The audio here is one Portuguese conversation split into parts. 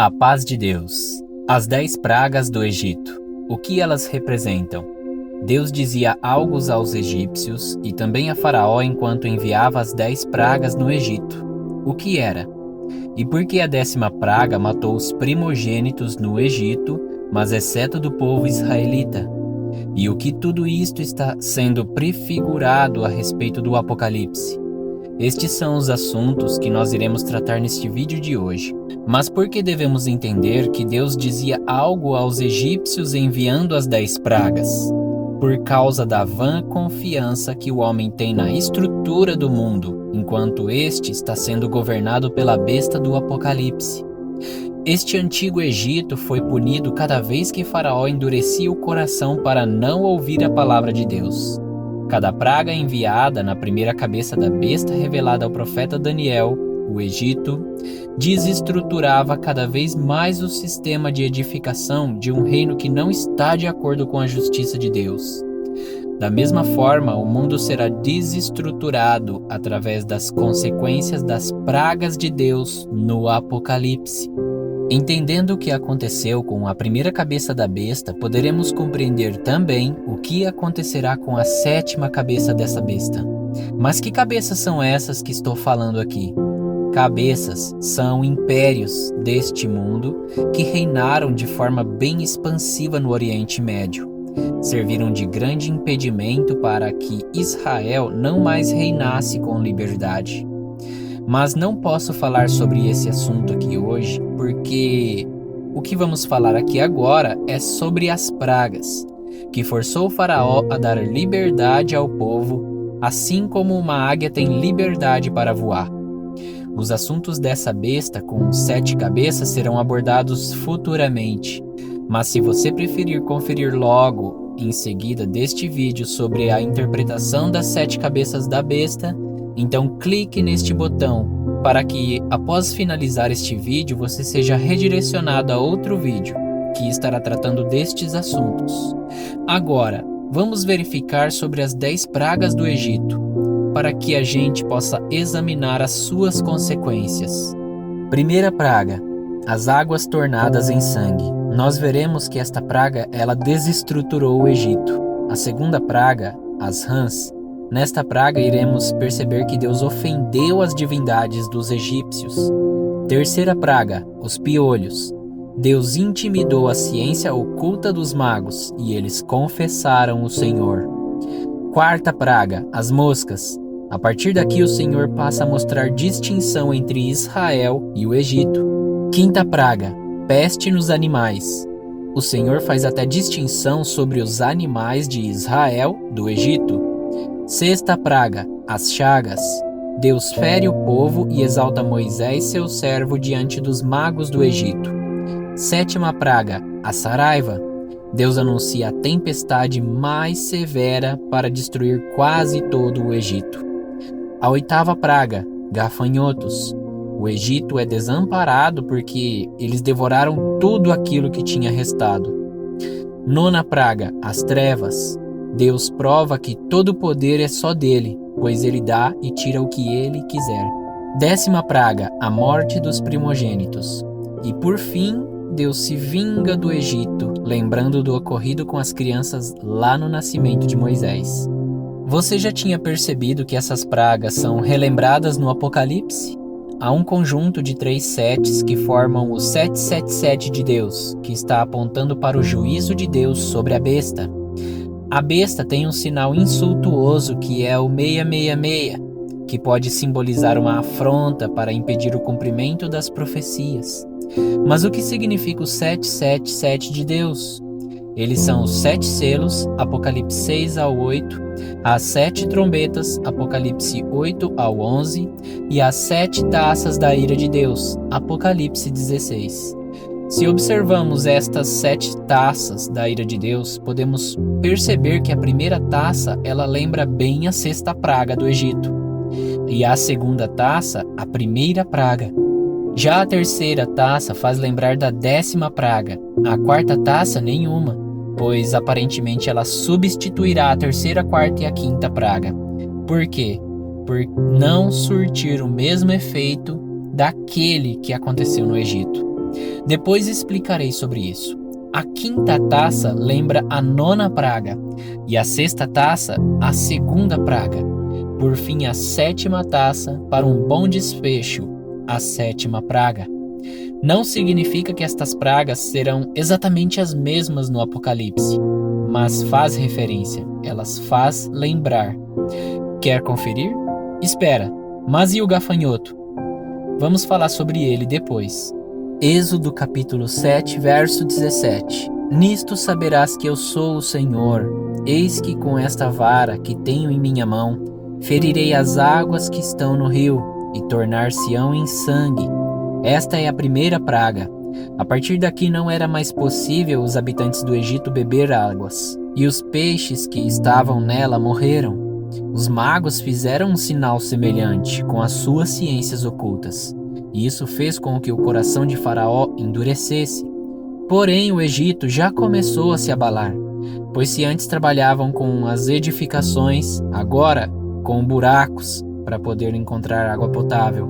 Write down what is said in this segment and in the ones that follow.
A paz de Deus. As 10 pragas do Egito. O que elas representam? Deus dizia algo aos egípcios e também a Faraó enquanto enviava as 10 pragas no Egito. O que era? E por que a 10ª praga matou os primogênitos no Egito, mas exceto do povo israelita? E o que tudo isto está sendo prefigurado a respeito do Apocalipse? Estes são os assuntos que nós iremos tratar neste vídeo de hoje. Mas por que devemos entender que Deus dizia algo aos egípcios enviando as 10 pragas? Por causa da vã confiança que o homem tem na estrutura do mundo, enquanto este está sendo governado pela besta do Apocalipse. Este antigo Egito foi punido cada vez que Faraó endurecia o coração para não ouvir a palavra de Deus. Cada praga enviada na primeira cabeça da besta revelada ao profeta Daniel, o Egito, desestruturava cada vez mais o sistema de edificação de um reino que não está de acordo com a justiça de Deus. Da mesma forma, o mundo será desestruturado através das consequências das pragas de Deus no Apocalipse. Entendendo o que aconteceu com a primeira cabeça da besta, poderemos compreender também o que acontecerá com a 7ª cabeça dessa besta. Mas que cabeças são essas que estou falando aqui? Cabeças são impérios deste mundo que reinaram de forma bem expansiva no Oriente Médio. Serviram de grande impedimento para que Israel não mais reinasse com liberdade. Mas não posso falar sobre esse assunto aqui hoje, porque o que vamos falar aqui agora é sobre as pragas, que forçou o Faraó a dar liberdade ao povo, assim como uma águia tem liberdade para voar. Os assuntos dessa besta com 7 cabeças serão abordados futuramente, mas se você preferir conferir logo em seguida deste vídeo sobre a interpretação das 7 cabeças da besta, então clique neste botão para que, após finalizar este vídeo, você seja redirecionado a outro vídeo que estará tratando destes assuntos. Agora, vamos verificar sobre as 10 pragas do Egito, para que a gente possa examinar as suas consequências. Primeira praga, as águas tornadas em sangue. Nós veremos que esta praga ela desestruturou o Egito. A segunda praga, as rãs. Nesta praga iremos perceber que Deus ofendeu as divindades dos egípcios. Terceira praga, os piolhos. Deus intimidou a ciência oculta dos magos e eles confessaram o Senhor. Quarta praga, as moscas. A partir daqui o Senhor passa a mostrar distinção entre Israel e o Egito. Quinta praga, peste nos animais. O Senhor faz até distinção sobre os animais de Israel do Egito. Sexta praga, as chagas. Deus fere o povo e exalta Moisés, seu servo, diante dos magos do Egito. Sétima praga, a saraiva. Deus anuncia a tempestade mais severa para destruir quase todo o Egito. A oitava praga, gafanhotos. O Egito é desamparado porque eles devoraram tudo aquilo que tinha restado. Nona praga, as trevas. Deus prova que todo o poder é só dele, pois ele dá e tira o que ele quiser. 10ª praga, a morte dos primogênitos. E por fim, Deus se vinga do Egito, lembrando do ocorrido com as crianças lá no nascimento de Moisés. Você já tinha percebido que essas pragas são relembradas no Apocalipse? Há um conjunto de 3 setes que formam o 777 de Deus, que está apontando para o juízo de Deus sobre a besta. A besta tem um sinal insultuoso que é o 666, que pode simbolizar uma afronta para impedir o cumprimento das profecias. Mas o que significa o 777 de Deus? Eles são os 7 selos, Apocalipse 6 ao 8, as 7 trombetas, Apocalipse 8 ao 11, e as 7 taças da ira de Deus, Apocalipse 16. Se observamos estas 7 taças da ira de Deus, podemos perceber que a primeira taça ela lembra bem a 6ª praga do Egito, e a segunda taça, a primeira praga. Já a terceira taça faz lembrar da 10ª praga, a quarta taça nenhuma, pois aparentemente ela substituirá a terceira, quarta e a quinta praga. Por quê? Por não surtir o mesmo efeito daquele que aconteceu no Egito. Depois explicarei sobre isso. A quinta taça lembra a nona praga, e a sexta taça, a segunda praga. Por fim, a sétima taça, para um bom desfecho, a sétima praga. Não significa que estas pragas serão exatamente as mesmas no Apocalipse, mas faz referência, elas faz lembrar. Quer conferir? Espera, mas e o gafanhoto? Vamos falar sobre ele depois. Êxodo capítulo 7, verso 17. Nisto saberás que eu sou o Senhor. Eis que com esta vara que tenho em minha mão, ferirei as águas que estão no rio, e tornar-se-ão em sangue. Esta é a primeira praga. A partir daqui não era mais possível os habitantes do Egito beber águas, e os peixes que estavam nela morreram. Os magos fizeram um sinal semelhante com as suas ciências ocultas, e isso fez com que o coração de Faraó endurecesse. Porém, o Egito já começou a se abalar, pois se antes trabalhavam com as edificações, agora com buracos para poder encontrar água potável.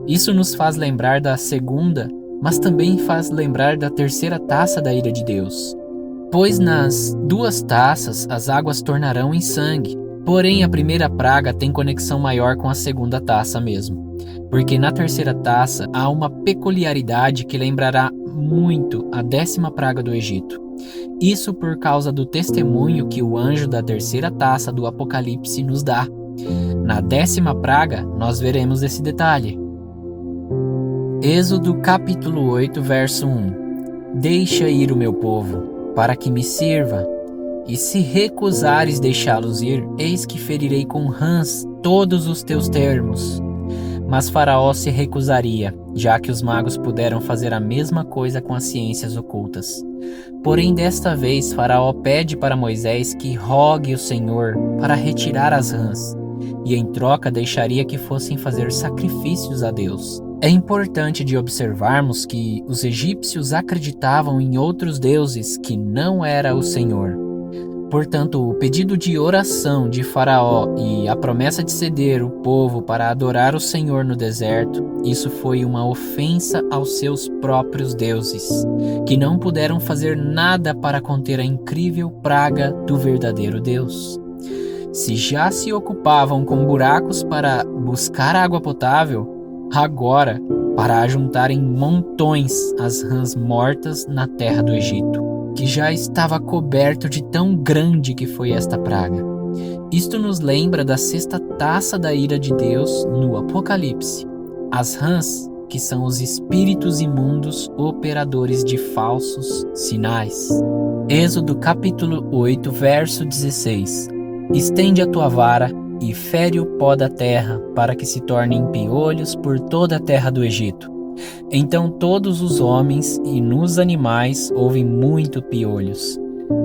Isso nos faz lembrar da segunda, mas também faz lembrar da terceira taça da ira de Deus. Pois nas duas taças as águas tornarão em sangue. Porém, a primeira praga tem conexão maior com a segunda taça mesmo, porque na terceira taça há uma peculiaridade que lembrará muito a 10ª praga do Egito. Isso por causa do testemunho que o anjo da terceira taça do Apocalipse nos dá. Na 10ª praga, nós veremos esse detalhe. Êxodo capítulo 8, verso 1. Deixa ir o meu povo, para que me sirva. E se recusares deixá-los ir, eis que ferirei com rãs todos os teus termos. Mas Faraó se recusaria, já que os magos puderam fazer a mesma coisa com as ciências ocultas. Porém, desta vez, Faraó pede para Moisés que rogue o Senhor para retirar as rãs, e em troca deixaria que fossem fazer sacrifícios a Deus. É importante de observarmos que os egípcios acreditavam em outros deuses que não era o Senhor. Portanto, o pedido de oração de Faraó e a promessa de ceder o povo para adorar o Senhor no deserto, isso foi uma ofensa aos seus próprios deuses, que não puderam fazer nada para conter a incrível praga do verdadeiro Deus. Se já se ocupavam com buracos para buscar água potável, agora para ajuntar em montões as rãs mortas na terra do Egito, que já estava coberto de tão grande que foi esta praga. Isto nos lembra da sexta taça da ira de Deus no Apocalipse. As rãs, que são os espíritos imundos operadores de falsos sinais. Êxodo capítulo 8, verso 16. Estende a tua vara e fere o pó da terra, para que se tornem piolhos por toda a terra do Egito. Então todos os homens e nos animais houve muito piolhos.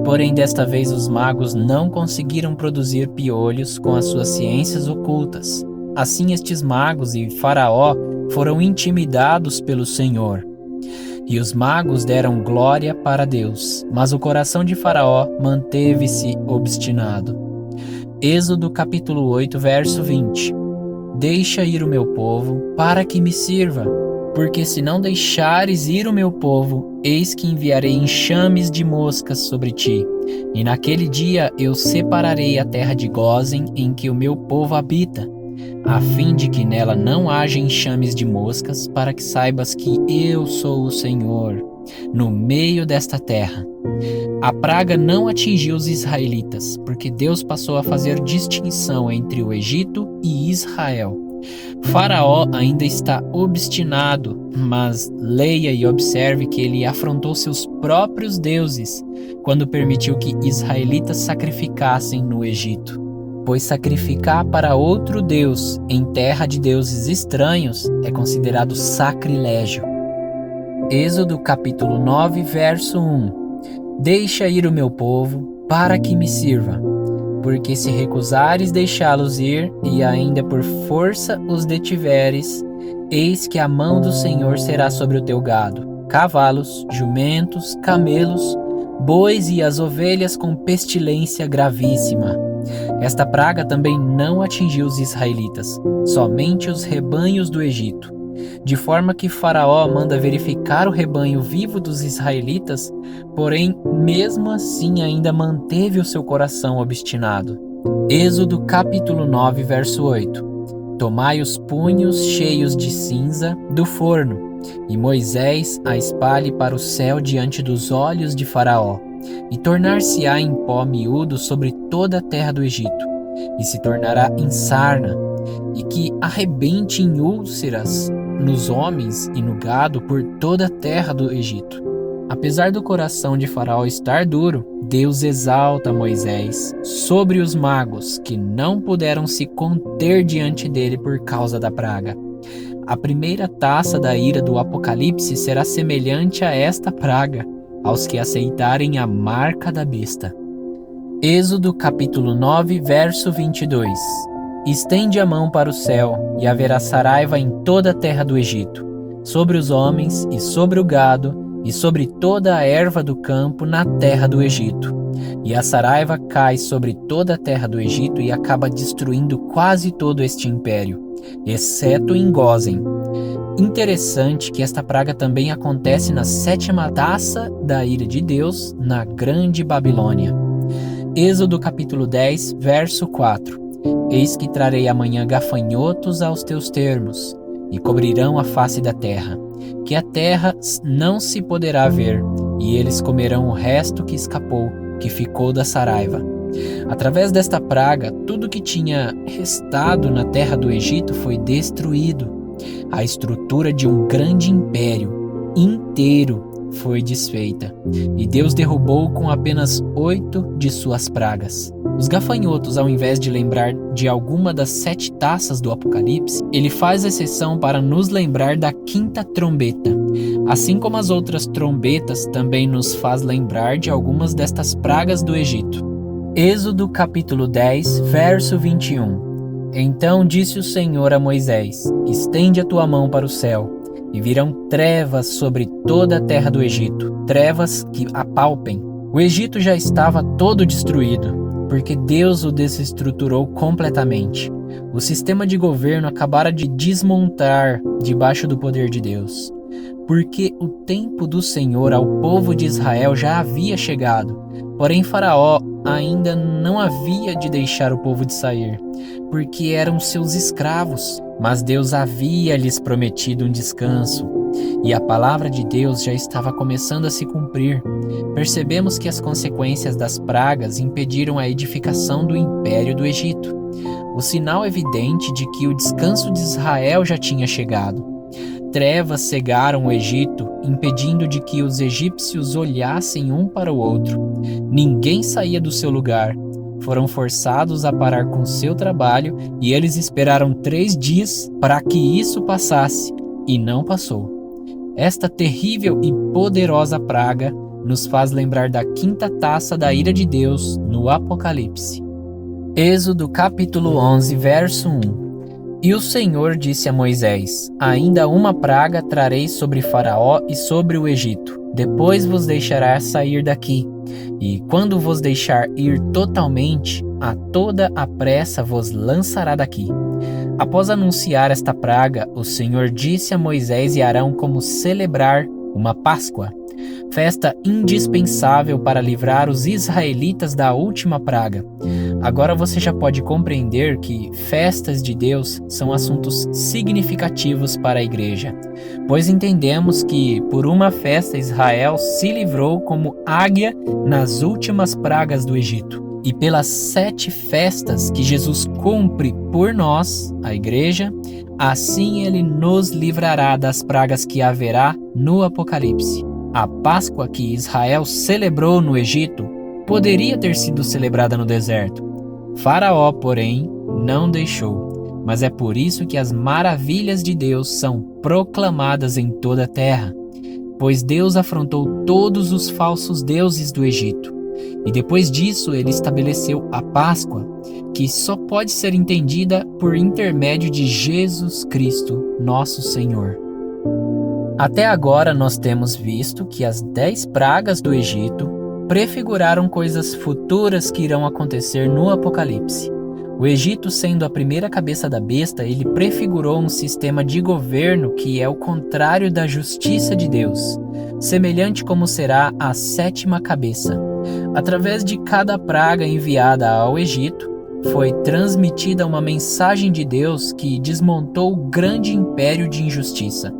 Porém, desta vez os magos não conseguiram produzir piolhos com as suas ciências ocultas. Assim estes magos e Faraó foram intimidados pelo Senhor. E os magos deram glória para Deus, mas o coração de Faraó manteve-se obstinado. Êxodo capítulo 8, verso 20. Deixa ir o meu povo, para que me sirva. Porque se não deixares ir o meu povo, eis que enviarei enxames de moscas sobre ti. E naquele dia eu separarei a terra de Gósen em que o meu povo habita, a fim de que nela não haja enxames de moscas, para que saibas que eu sou o Senhor, no meio desta terra. A praga não atingiu os israelitas, porque Deus passou a fazer distinção entre o Egito e Israel. Faraó ainda está obstinado, mas leia e observe que ele afrontou seus próprios deuses quando permitiu que israelitas sacrificassem no Egito. Pois sacrificar para outro Deus em terra de deuses estranhos é considerado sacrilégio. Êxodo capítulo 9, verso 1. Deixa ir o meu povo, para que me sirva. Porque se recusares deixá-los ir, e ainda por força os detiveres, eis que a mão do Senhor será sobre o teu gado, cavalos, jumentos, camelos, bois e as ovelhas com pestilência gravíssima. Esta praga também não atingiu os israelitas, somente os rebanhos do Egito. de forma que Faraó manda verificar o rebanho vivo dos israelitas, porém, mesmo assim ainda manteve o seu coração obstinado. Êxodo capítulo 9, verso 8. Tomai os punhos cheios de cinza do forno, e Moisés a espalhe para o céu diante dos olhos de Faraó, e tornar-se-á em pó miúdo sobre toda a terra do Egito, e se tornará em sarna, e que arrebente em úlceras nos homens e no gado por toda a terra do Egito. Apesar do coração de Faraó estar duro, Deus exalta Moisés sobre os magos, que não puderam se conter diante dele por causa da praga. A primeira taça da ira do Apocalipse será semelhante a esta praga, aos que aceitarem a marca da besta. Êxodo capítulo 9, verso 22. Estende a mão para o céu, e haverá saraiva em toda a terra do Egito, sobre os homens e sobre o gado, e sobre toda a erva do campo na terra do Egito. E a saraiva cai sobre toda a terra do Egito e acaba destruindo quase todo este império, exceto em Gósen. Interessante que esta praga também acontece na sétima taça da ira de Deus, na Grande Babilônia. Êxodo capítulo 10, verso 4. Eis que trarei amanhã gafanhotos aos teus termos, e cobrirão a face da terra, que a terra não se poderá ver, e eles comerão o resto que escapou, que ficou da saraiva. Através desta praga, tudo que tinha restado na terra do Egito foi destruído. A estrutura de um grande império inteiro foi desfeita, e Deus derrubou com apenas 8 de suas pragas. Os gafanhotos, ao invés de lembrar de alguma das 7 taças do Apocalipse, ele faz exceção para nos lembrar da 5ª trombeta, assim como as outras trombetas também nos faz lembrar de algumas destas pragas do Egito. Êxodo capítulo 10, verso 21. Então disse o Senhor a Moisés: estende a tua mão para o céu, e virão trevas sobre toda a terra do Egito, trevas que apalpem. O Egito já estava todo destruído, porque Deus o desestruturou completamente. O sistema de governo acabara de desmontar debaixo do poder de Deus. Porque o tempo do Senhor ao povo de Israel já havia chegado, porém Faraó ainda não havia de deixar o povo de sair, porque eram seus escravos. Mas Deus havia lhes prometido um descanso, e a palavra de Deus já estava começando a se cumprir. Percebemos que as consequências das pragas impediram a edificação do império do Egito, o sinal evidente de que o descanso de Israel já tinha chegado. Trevas cegaram o Egito, impedindo de que os egípcios olhassem um para o outro. Ninguém saía do seu lugar. Foram forçados a parar com seu trabalho e eles esperaram 3 dias para que isso passasse, e não passou. Esta terrível e poderosa praga nos faz lembrar da 5ª taça da ira de Deus no Apocalipse. Êxodo capítulo 11, verso 1. E o Senhor disse a Moisés: ainda uma praga trarei sobre Faraó e sobre o Egito. Depois vos deixará sair daqui. E quando vos deixar ir totalmente, a toda a pressa vos lançará daqui. Após anunciar esta praga, o Senhor disse a Moisés e Arão como celebrar uma Páscoa, festa indispensável para livrar os israelitas da última praga. Agora você já pode compreender que festas de Deus são assuntos significativos para a igreja, pois entendemos que por uma festa Israel se livrou como águia nas últimas pragas do Egito. E pelas 7 festas que Jesus cumpre por nós, a igreja, assim ele nos livrará das pragas que haverá no Apocalipse. A Páscoa que Israel celebrou no Egito poderia ter sido celebrada no deserto. Faraó, porém, não deixou, mas é por isso que as maravilhas de Deus são proclamadas em toda a terra, pois Deus afrontou todos os falsos deuses do Egito. E depois disso ele estabeleceu a Páscoa, que só pode ser entendida por intermédio de Jesus Cristo, nosso Senhor. Até agora nós temos visto que as 10 pragas do Egito prefiguraram coisas futuras que irão acontecer no Apocalipse. O Egito, sendo a primeira cabeça da besta, ele prefigurou um sistema de governo que é o contrário da justiça de Deus, semelhante como será a 7ª cabeça. Através de cada praga enviada ao Egito, foi transmitida uma mensagem de Deus que desmontou o grande império de injustiça.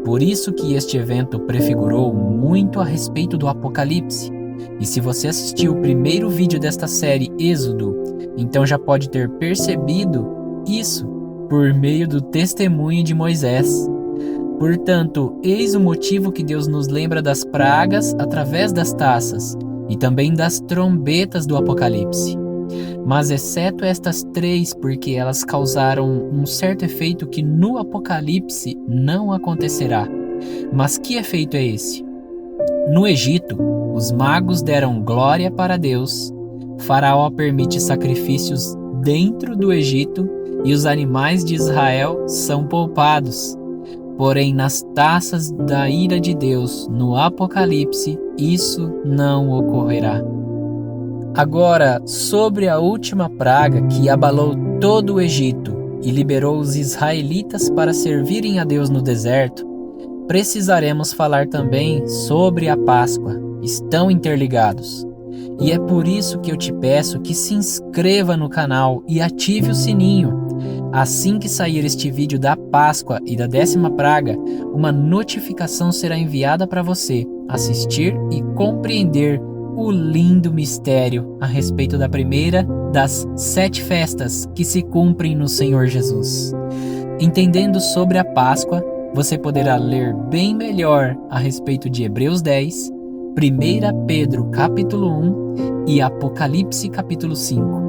Por isso que este evento prefigurou muito a respeito do Apocalipse. E se você assistiu o primeiro vídeo desta série, Êxodo, então já pode ter percebido isso por meio do testemunho de Moisés. Portanto, eis o motivo que Deus nos lembra das pragas através das taças e também das trombetas do Apocalipse. Mas exceto estas 3, porque elas causaram um certo efeito que no Apocalipse não acontecerá. Mas que efeito é esse? No Egito, os magos deram glória para Deus, Faraó permite sacrifícios dentro do Egito e os animais de Israel são poupados. Porém, nas taças da ira de Deus, no Apocalipse, isso não ocorrerá. Agora, sobre a última praga que abalou todo o Egito e liberou os israelitas para servirem a Deus no deserto, precisaremos falar também sobre a Páscoa. Estão interligados. E é por isso que eu te peço que se inscreva no canal e ative o sininho. Assim que sair este vídeo da Páscoa e da 10ª praga, uma notificação será enviada para você assistir e compreender o lindo mistério a respeito da primeira das 7 festas que se cumprem no Senhor Jesus. Entendendo sobre a Páscoa, você poderá ler bem melhor a respeito de Hebreus 10, 1 Pedro capítulo 1 e Apocalipse capítulo 5.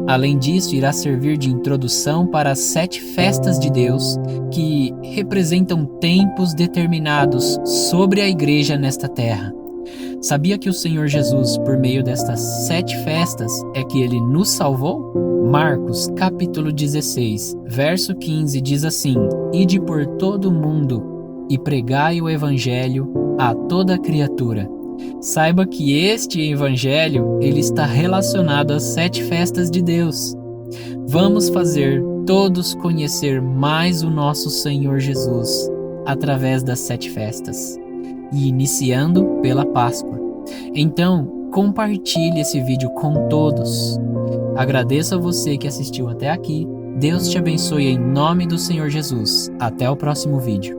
Além disso, irá servir de introdução para as 7 festas de Deus, que representam tempos determinados sobre a igreja nesta terra. Sabia que o Senhor Jesus, por meio destas 7 festas, é que Ele nos salvou? Marcos capítulo 16, verso 15 diz assim: Ide por todo o mundo e pregai o evangelho a toda criatura. Saiba que este evangelho ele está relacionado às 7 festas de Deus. Vamos fazer todos conhecer mais o nosso Senhor Jesus através das 7 festas e iniciando pela Páscoa. Então, compartilhe esse vídeo com todos. Agradeço a você que assistiu até aqui. Deus te abençoe em nome do Senhor Jesus. Até o próximo vídeo.